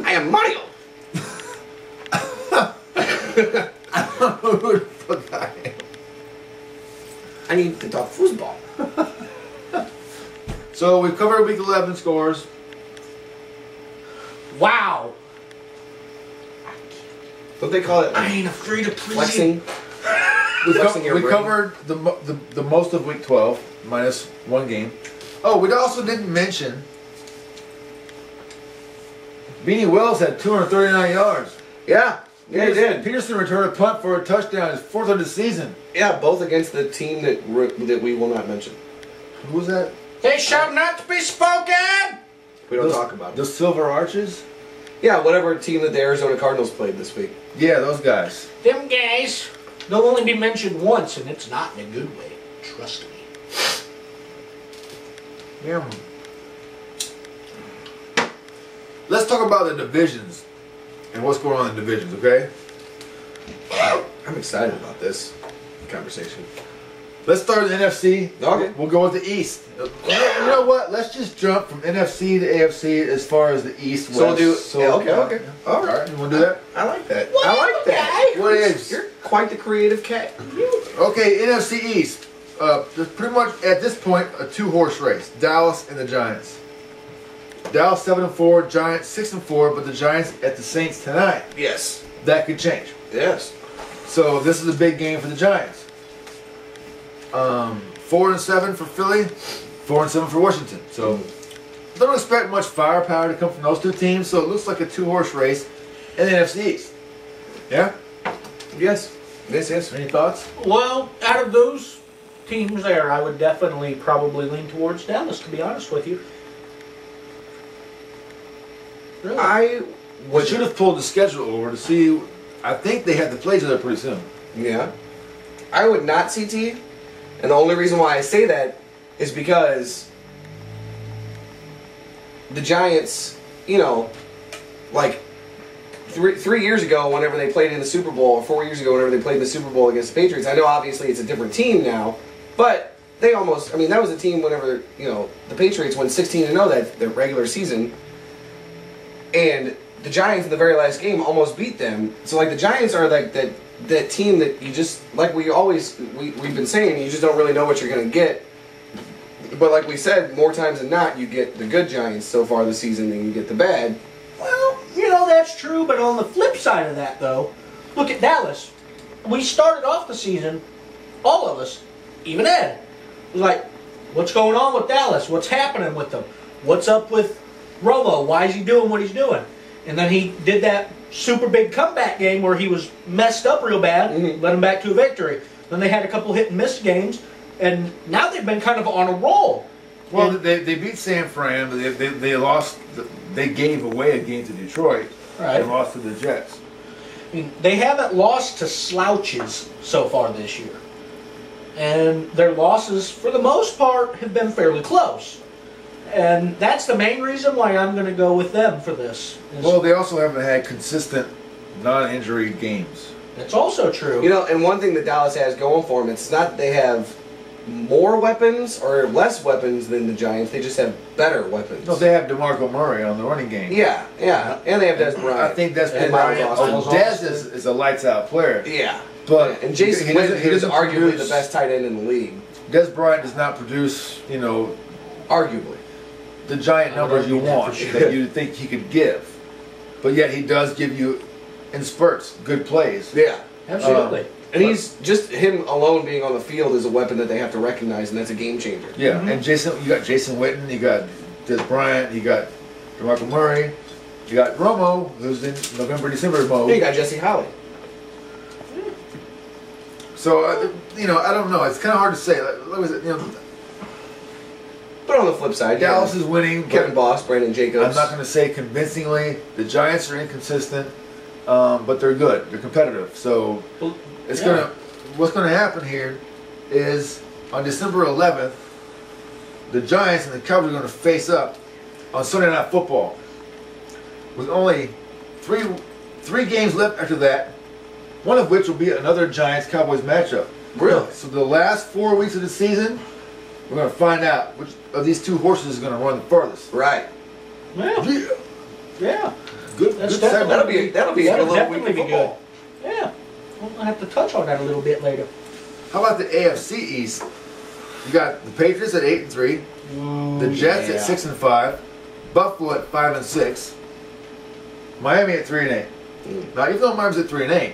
I am Mario. I don't know who the fuck I am. I need to talk foosball. So we've covered week 11 scores. Wow. What they call it? I ain't afraid of please. Flexing. We covered the most of week 12 minus one game. Oh, we also didn't mention Beanie Wells had 239 yards. Yeah, he did. Peterson returned a punt for a touchdown, his fourth of the season. Yeah, both against the team that we will not mention. Who was that? They shall not be spoken! We don't talk about the it. Silver Arches. Yeah, whatever team that the Arizona Cardinals played this week. Yeah, those guys. Them guys, they'll only be mentioned once, and it's not in a good way. Trust me. Yeah. Let's talk about the divisions and what's going on in the divisions, okay? I'm excited about this conversation. Let's start with NFC. Okay. We'll go with the East. You know what? Let's just jump from NFC to AFC as far as the East. So we'll do. Okay. All right. You want to do that? I like that. What? I like that. Okay. What is? You're quite the creative cat. Okay, NFC East. There's pretty much at this point a two-horse race: Dallas and the Giants. Dallas 7-4, Giants 6-4, but the Giants at the Saints tonight. Yes. That could change. Yes. So this is a big game for the Giants. 4-7 for Philly, 4-7 for Washington. So don't expect much firepower to come from those two teams. So it looks like a two-horse race in the NFC East. Yeah. Yes. Yes. Any thoughts? Well, out of those teams there, I would definitely probably lean towards Dallas, to be honest with you. Really? I should have pulled the schedule over to see. I think they have to play each other pretty soon. Yeah. I would not CT, and the only reason why I say that is because the Giants, you know, like three years ago, whenever they played in the Super Bowl, or 4 years ago, whenever they played in the Super Bowl against the Patriots. I know obviously it's a different team now, but they almost. I mean, that was a team whenever the Patriots went 16-0 that regular season. And the Giants in the very last game almost beat them. So like the Giants are like that team that you just like we've been saying, you just don't really know what you're gonna get. But like we said, more times than not, you get the good Giants so far this season than you get the bad. Well, that's true, but on the flip side of that though, look at Dallas. We started off the season, all of us, even Ed, was like, what's going on with Dallas? What's happening with them? What's up with Romo? Why is he doing what he's doing? And then he did that super big comeback game where he was messed up real bad, led him back to a victory. Then they had a couple hit and miss games, and now they've been kind of on a roll. Well, they beat San Fran, but they lost. They gave away a game to Detroit. Right. They lost to the Jets. I mean, they haven't lost to slouches so far this year. And their losses, for the most part, have been fairly close. And that's the main reason why I'm going to go with them for this. Well, they also haven't had consistent non-injury games. That's also true. And one thing that Dallas has going for them, it's not that they have more weapons or less weapons than the Giants. They just have better weapons. No, they have DeMarco Murray on the running game. Yeah. And they have Des Bryant. I think Des Bryant. Des is a lights-out player. Yeah. But and Jason Witten is arguably the best tight end in the league. Des Bryant does not produce, arguably, the giant numbers you want that you think he could give. But yet he does give you, in spurts, good plays. Yeah. Absolutely. And he's just him alone being on the field is a weapon that they have to recognize, and that's a game changer. Yeah, and you got Jason Witten, you got Des Bryant, you got DeMarco Murray. You got Romo, who's in November, December mode. You got Jesse Holley. So, you know, I don't know. It's kind of hard to say. But on the flip side, Dallas is winning. Kevin Boss, Brandon Jacobs. I'm not going to say convincingly. The Giants are inconsistent, but they're good. They're competitive. So it's what's going to happen here is on December 11th, the Giants and the Cowboys are going to face up on Sunday Night Football. With only three games left after that, one of which will be another Giants-Cowboys matchup. Really? So the last 4 weeks of the season, we're going to find out which of these two horses is going to run the furthest. Right. Yeah. Yeah. Good. That's Good segment. That'll be a good little week of football. Yeah. We'll have to touch on that a little bit later. How about the AFC East? You got the Patriots at 8-3, the Jets at 6-5, Buffalo at 5-6, Miami at 3-8. Now, even though Miami's at 3-8,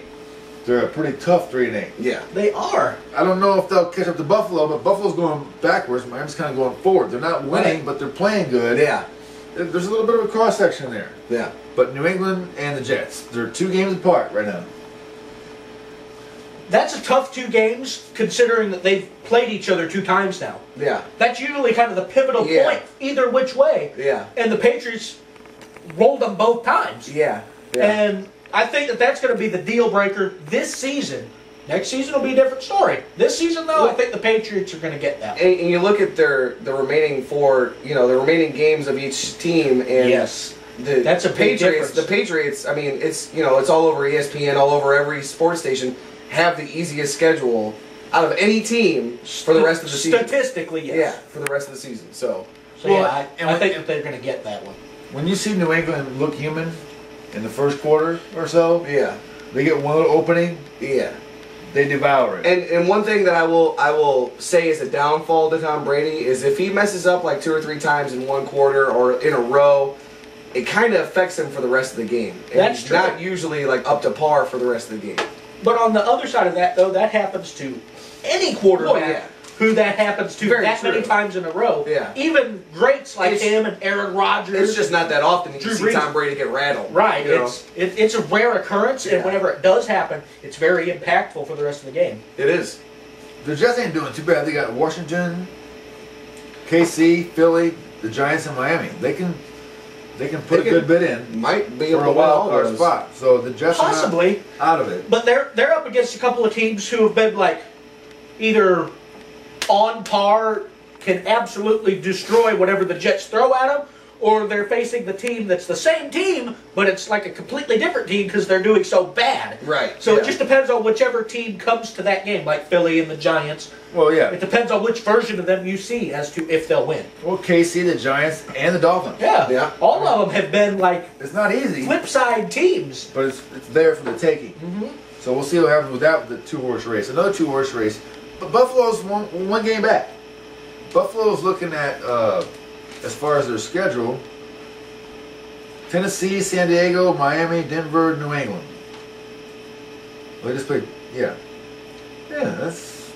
they're a pretty tough 3-8. Yeah. They are. I don't know if they'll catch up to Buffalo, but Buffalo's going backwards. Miami's kind of going forward. They're not winning, but they're playing good. Yeah. There's a little bit of a cross section there. Yeah. But New England and the Jets, they're 2 games apart right now. That's a tough 2 games, considering that they've played each other 2 times now. Yeah. That's usually kind of the pivotal point, either which way. Yeah. And the Patriots rolled them both times. Yeah. Yeah. And I think that that's going to be the deal breaker this season. Next season will be a different story. This season, though, I think the Patriots are going to get that. And you look at the remaining 4, the remaining games of each team, and yes, that's a big Patriots. difference. The Patriots. I mean, it's it's all over ESPN, all over every sports station. Have the easiest schedule out of any team for the rest of the season. Statistically, yes. Yeah, for the rest of the season. So yeah, I think that they're going to get that one. When you see New England look human in the first quarter or so, yeah, they get one little opening, yeah, they devour it. And one thing that I will say is a downfall to Tom Brady is if he messes up like 2 or 3 times in one quarter or in a row, it kind of affects him for the rest of the game. And That's he's true. not usually like up to par for the rest of the game. But on the other side of that, though, that happens to any quarterback who that happens to many times in a row. Yeah. Even greats like him and Aaron Rodgers. It's just not that often you see Brees. Tom Brady get rattled. Right. It's a rare occurrence, and whenever it does happen, it's very impactful for the rest of the game. It is. The Jets ain't doing too bad. They got Washington, KC, Philly, the Giants, and Miami. They can put a good bit in. Might be for a wild card spot. So the Jets possibly are not out of it. But they're up against a couple of teams who have been like either on par, can absolutely destroy whatever the Jets throw at them, or they're facing the team that's the same team, but it's like a completely different team because they're doing so bad. Right. So it just depends on whichever team comes to that game, like Philly and the Giants. Well, yeah. It depends on which version of them you see as to if they'll win. Well, KC, the Giants, and the Dolphins. Yeah. Yeah. All of them have been like It's not easy, flip side teams. but it's there for the taking. So we'll see what happens with that, with the 2-horse race. Another 2-horse race. But Buffalo's one game back. Buffalo's looking at, as far as their schedule, Tennessee, San Diego, Miami, Denver, New England. They just played, yeah, that's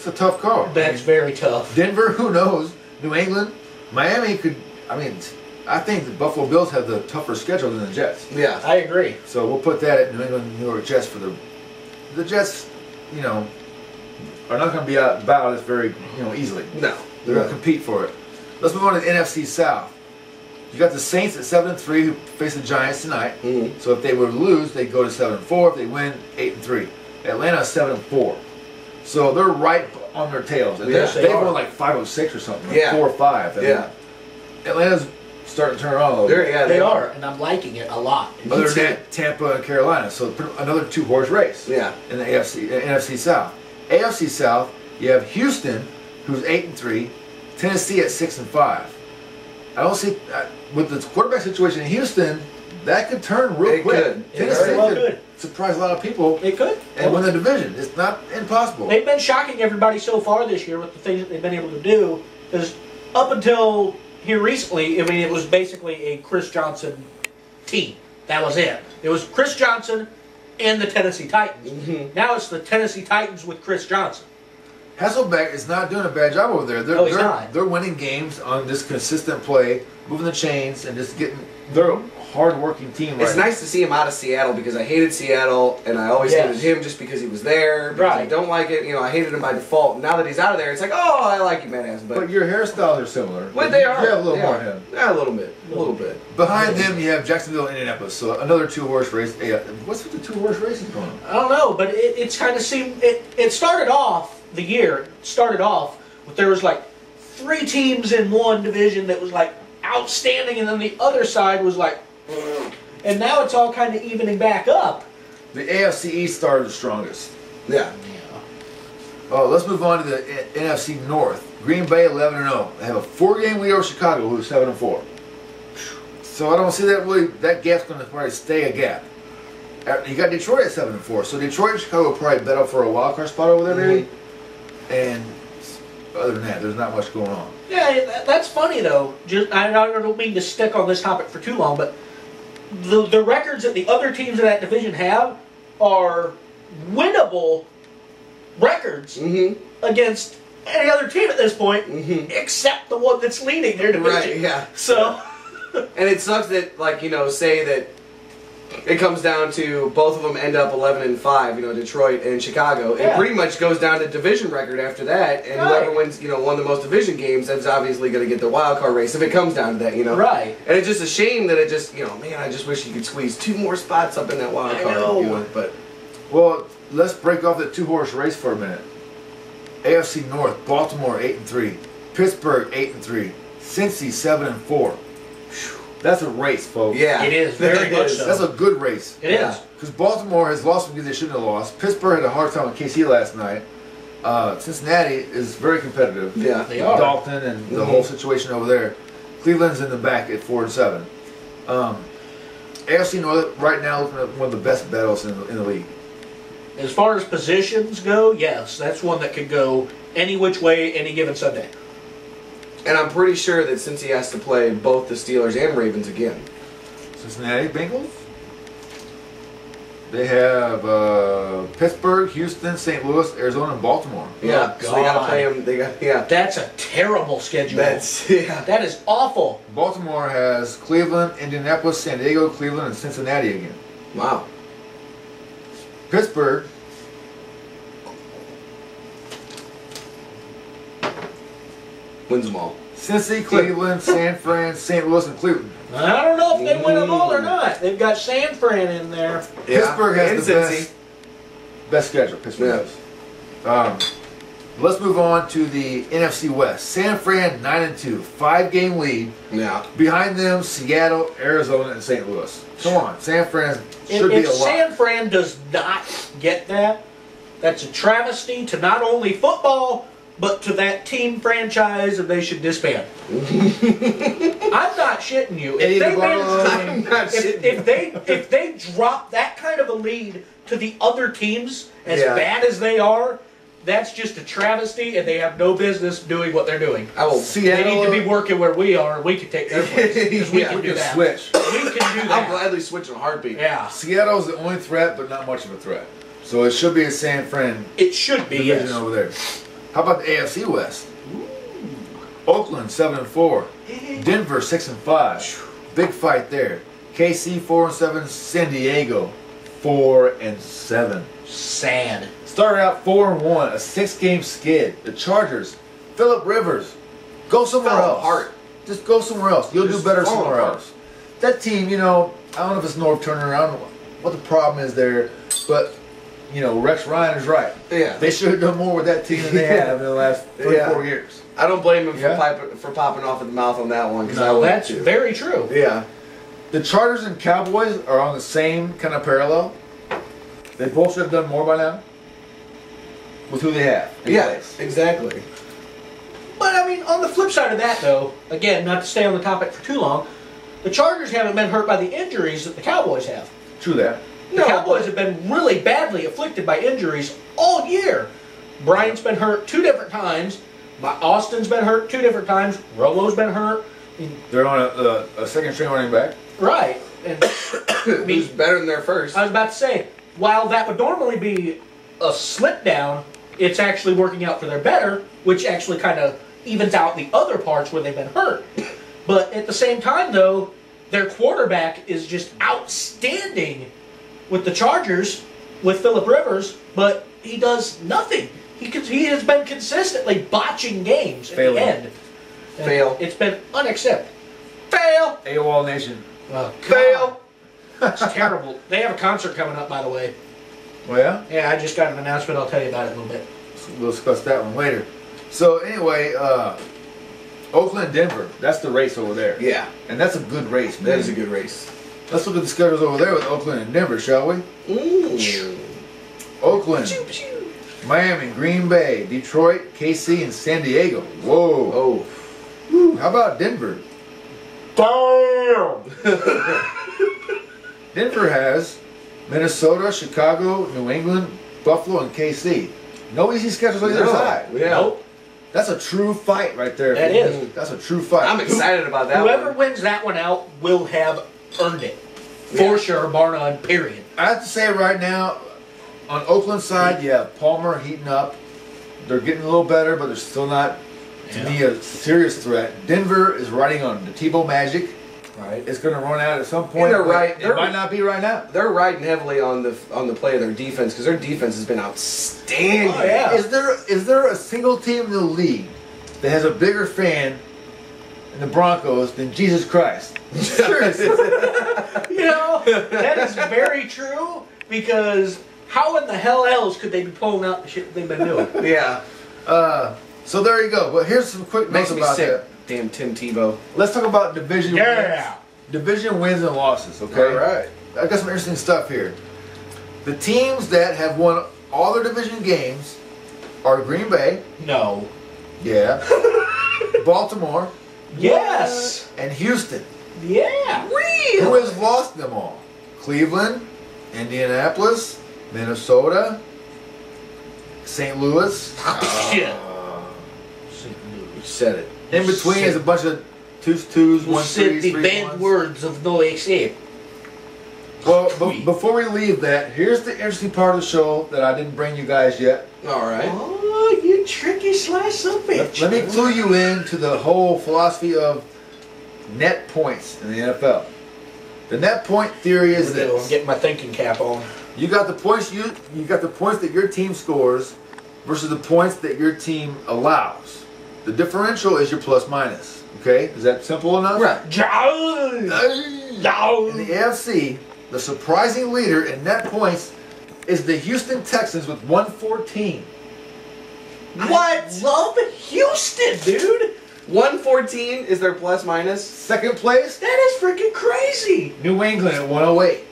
a tough call. That's very tough. Denver, who knows? New England, Miami could. I mean, I think the Buffalo Bills have the tougher schedule than the Jets. Yeah. I agree. So we'll put that at New England, New York Jets for the Jets. Are not going to be about this very easily. No. They're going to compete for it. Let's move on to the NFC South. You got the Saints at 7-3 who face the Giants tonight. So if they were to lose, they go to 7-4. If they win, 8-3. Atlanta 7-4. So they're right on their tails. And Yes, they won like 5-6 or something. Like Yeah. 4-5. Yeah. Atlanta's starting to turn around a little bit. Yeah, They are, and I'm liking it a lot. Other than that, Tampa and Carolina. So another 2-horse race. Yeah. In the NFC South. AFC South, you have Houston, who's 8-3, Tennessee at 6-5. I don't see with the quarterback situation in Houston, that could turn real quick. Could. Tennessee very well could surprise a lot of people It could. and win the division. It's not impossible. They've been shocking everybody so far this year with the things that they've been able to do. Because up until here recently, I mean, it was basically a Chris Johnson team. That was it. It was Chris Johnson and the Tennessee Titans. Now it's the Tennessee Titans with Chris Johnson. Hasselbeck is not doing a bad job over there. They're, No, he's not. They're winning games on this consistent play, moving the chains, and just getting. They're hard-working team. It's nice to see him out of Seattle because I hated Seattle and I always hated him just because he was there. Because I don't like it. You know, I hated him by default. Now that he's out of there, it's like, oh, I like you, man. But your hairstyles are similar. But they are. You have a little more him. Yeah, a little bit. A little bit. Behind them, you have Jacksonville and Indianapolis. So another two-horse race. What's with the two-horse races going on? I don't know, but it's kind of seemed... It started off, the year, with there was like 3 teams in one division that was like outstanding, and then the other side was like... And now it's all kind of evening back up. The AFC East started the strongest. Yeah. Oh, let's move on to the NFC North. Green Bay 11-0. They have a 4-game lead over Chicago, who's 7-4. So I don't see that gap's going to probably stay a gap. You got Detroit at 7-4, so Detroit and Chicago will probably bet up for a wild card spot over there, maybe. And other than that, there's not much going on. Yeah, that's funny though. I don't mean to stick on this topic for too long, but the records that the other teams in that division have are winnable records against any other team at this point, except the one that's leading their division. Right, yeah. So, and it sucks that, like, you know, say that it comes down to both of them end up 11-5, you know, Detroit and Chicago. It pretty much goes down to division record after that, and whoever wins, you know, one of the most division games, that's obviously going to get the wild card race if it comes down to that, you know. Right. And it's just a shame that it just, you know, man, I just wish you could squeeze 2 more spots up in that wild card. I know. You know, but well, let's break off the 2-horse race for a minute. AFC North, Baltimore 8-3, Pittsburgh 8-3, Cincy 7-4. That's a race, folks. yeah, it is very much so. That's a good race. It is. Because Baltimore has lost because they shouldn't have lost. Pittsburgh had a hard time with KC last night. Cincinnati is very competitive. Yeah, they are. Dalton and the whole situation over there. Cleveland's in the back at 4-7. AFC North right now looking at one of the best battles in the league. As far as positions go, yes, that's one that could go any which way, any given Sunday. and I'm pretty sure that since he has to play both the Steelers and Ravens again. Cincinnati Bengals. They have Pittsburgh, Houston, St. Louis, Arizona, and Baltimore. Yeah, Oh, so they got to God. play them. They got That's a terrible schedule. That's That is awful. Baltimore has Cleveland, Indianapolis, San Diego, Cleveland, and Cincinnati again. Wow. Pittsburgh Wins them all. Cincy, Cleveland, San Fran, St. Louis, and Cleveland. I don't know if they win them all or not. They've got San Fran in there. Pittsburgh has and the Cincy. best schedule. Pittsburgh has. Let's move on to the NFC West. San Fran 9-2, 5-game lead. Yeah. Behind them, Seattle, Arizona, and St. Louis. Come on, San Fran should be If a lot. San Fran does not get that, that's a travesty to not only football, but to that team franchise, and they should disband. I'm not shitting you. If they, I'm not shitting if they drop that kind of a lead to the other teams as Yeah. bad as they are, that's just a travesty, and they have no business doing what they're doing. I will. They need to be working where we are, and we can take their place. 'Cause we Yeah, can We do can that. switch. We can do I'll that. gladly switch in a heartbeat. Yeah, Seattle's the only threat, but not much of a threat. So it should be a San Fran it should be. division Yes. over there. How about the AFC West? Oakland 7-4, Denver 6-5. Big fight there. KC 4-7, San Diego 4-7. Sad. Started out 4-1, a 6-game skid. The Chargers, Phillip Rivers, go somewhere Fell else. apart. Just go somewhere else. You'll Just do better fall somewhere apart. else. That team, you know, I don't know if it's North Turner. I don't know what the problem is there, but you know, Rex Ryan is right. Yeah. They should have done more with that team than they have in the last 3-4 years. I don't blame him Yeah. for popping off at the mouth on that one because I No, would that's too. very true. Yeah. The Chargers and Cowboys are on the same kind of parallel. They both should have done more by now with who they have. in Yeah. place. Exactly. But I mean, on the flip side of that, though, again, not to stay on the topic for too long, the Chargers haven't been hurt by the injuries that the Cowboys have. True that. The Cowboys have been really badly afflicted by injuries all year. Bryant's been hurt 2 different times. Austin's been hurt 2 different times. Romo's been hurt. They're on a second string running back. Right. And Who's better than their first? I was about to say, while that would normally be a slip down, it's actually working out for their better, which actually kind of evens out the other parts where they've been hurt. But at the same time, though, their quarterback is just outstanding with the Chargers, with Phillip Rivers, but he does nothing. He has been consistently botching games at the end. And Fail. It's been unacceptable. Fail. AWOL Nation. Oh, Fail. It's terrible. They have a concert coming up, by the way. Oh yeah? Yeah, I just got an announcement. I'll tell you about it in a little bit. We'll discuss that one later. So anyway, Oakland, Denver. That's the race over there. Yeah, And that's a good race, man. that is a good race. Let's look at the schedules over there with Oakland and Denver, shall we? Oakland, Miami, Green Bay, Detroit, KC, and San Diego. Whoa. Oh. Woo. How about Denver? Damn! Denver has Minnesota, Chicago, New England, Buffalo, and KC. No easy schedules on either side. Yeah. Nope. That's a true fight right there. That is. That's a true fight. I'm excited about that Whoever one. wins that one out will have earned it. For sure, bar none, period. I have to say right now, on Oakland's side, yeah, Palmer heating up. They're getting a little better, but they're still not, to me, a serious threat. Denver is riding on the Tebow magic. Right. It's going to run out at some point. they're but right. It might not be right now. They're riding heavily on the play of their defense because their defense has been outstanding. Oh, yeah. Is there a single team in the league that has a bigger fan in the Broncos than Jesus Christ? Seriously. You know, that is very true because how in the hell else could they be pulling out the shit they've been doing? Yeah. So there you go. But here's some quick Makes notes me about sick. that. Damn Tim Tebow. Let's talk about division Yeah. wins. Division wins and losses, okay? All right. I got some interesting stuff here. The teams that have won all their division games are Green Bay, No. yeah, Baltimore, Yes. and Houston. Yeah. Who has lost them all? Cleveland, Indianapolis, Minnesota, St. Louis. Shit. You said it. In between is a bunch of twos, You one said threes, the three bad ones. words of no escape. Well, before we leave that, here's the interesting part of the show that I didn't bring you guys yet. All right. Oh, you tricky slice of bitch. Let me clue you in to the whole philosophy of net points in the NFL. The net point theory is I'm this: getting my thinking cap on. you got the points you got the points that your team scores versus the points that your team allows. The differential is your plus minus. Okay, is that simple enough? Right. In the AFC, the surprising leader in net points is the Houston Texans with 114. What? I love Houston, dude. 114 is their plus minus. Second place, That is freaking crazy. New England at 108.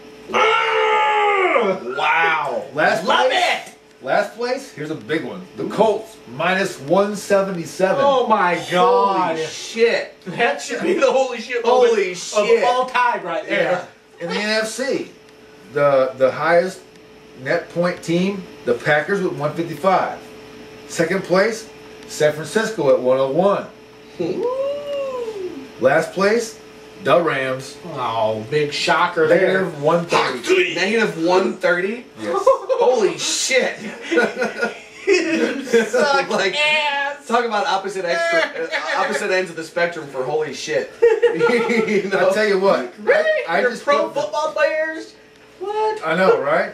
Wow. Last Love place, it. Last place, here's a big one. The Colts minus 177. Oh my god. Holy shit. That should be the holy shit Holy moment shit. of all time right there. In the NFC, the highest net point team, the Packers with 155. Second place, San Francisco at 101. Last place, the Rams, Oh, big shocker there. negative 130. Negative 130? Yes. Holy shit. Suck Like, ass. talk about opposite ends of the spectrum for holy shit. You know? I'll tell you what. Really? I You're just pro felt that- football players? What? I know, right?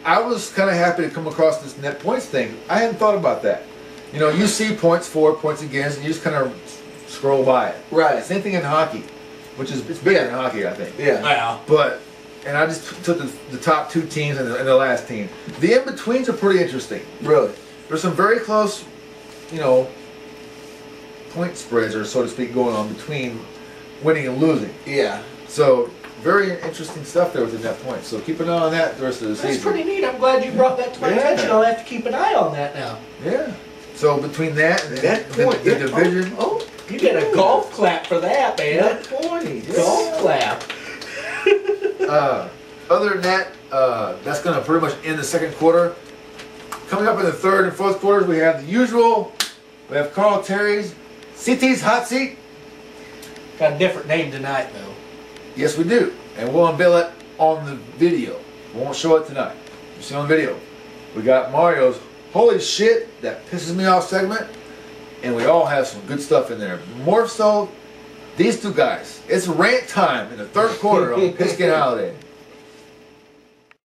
I was kind of happy to come across this net points thing. I hadn't thought about that. You know, you see points for, points against, and you just kind of scroll by it. Right. Same thing in hockey, which is it's bigger in hockey, I think. Yeah. Wow. But, and I just took the top two teams and the last team. The in-betweens are pretty interesting. Really? There's some very close, you know, point spreads, or so to speak, going on between winning and losing. Yeah. So, very interesting stuff there with the net points. So keep an eye on that the rest of the That's season. pretty neat. I'm glad you brought that to my Yeah. attention. I'll have to keep an eye on that now. Yeah. So between that and Net the point. division, Oh, You get a golf clap for that, man. net point. Golf clap. other than that, that's going to pretty much end the second quarter. Coming up in the third and fourth quarters, we have the usual. We have Carl Terry's CT's Hot Seat. Got a different name tonight, though. Yes, we do. And we'll unveil it on the video. We won't show it tonight. You'll see on the video. We got Mario's Holy Shit, That Pisses Me Off segment. And we all have some good stuff in there. More so, These two guys. It's rant time in the third quarter on Pigskin Holiday.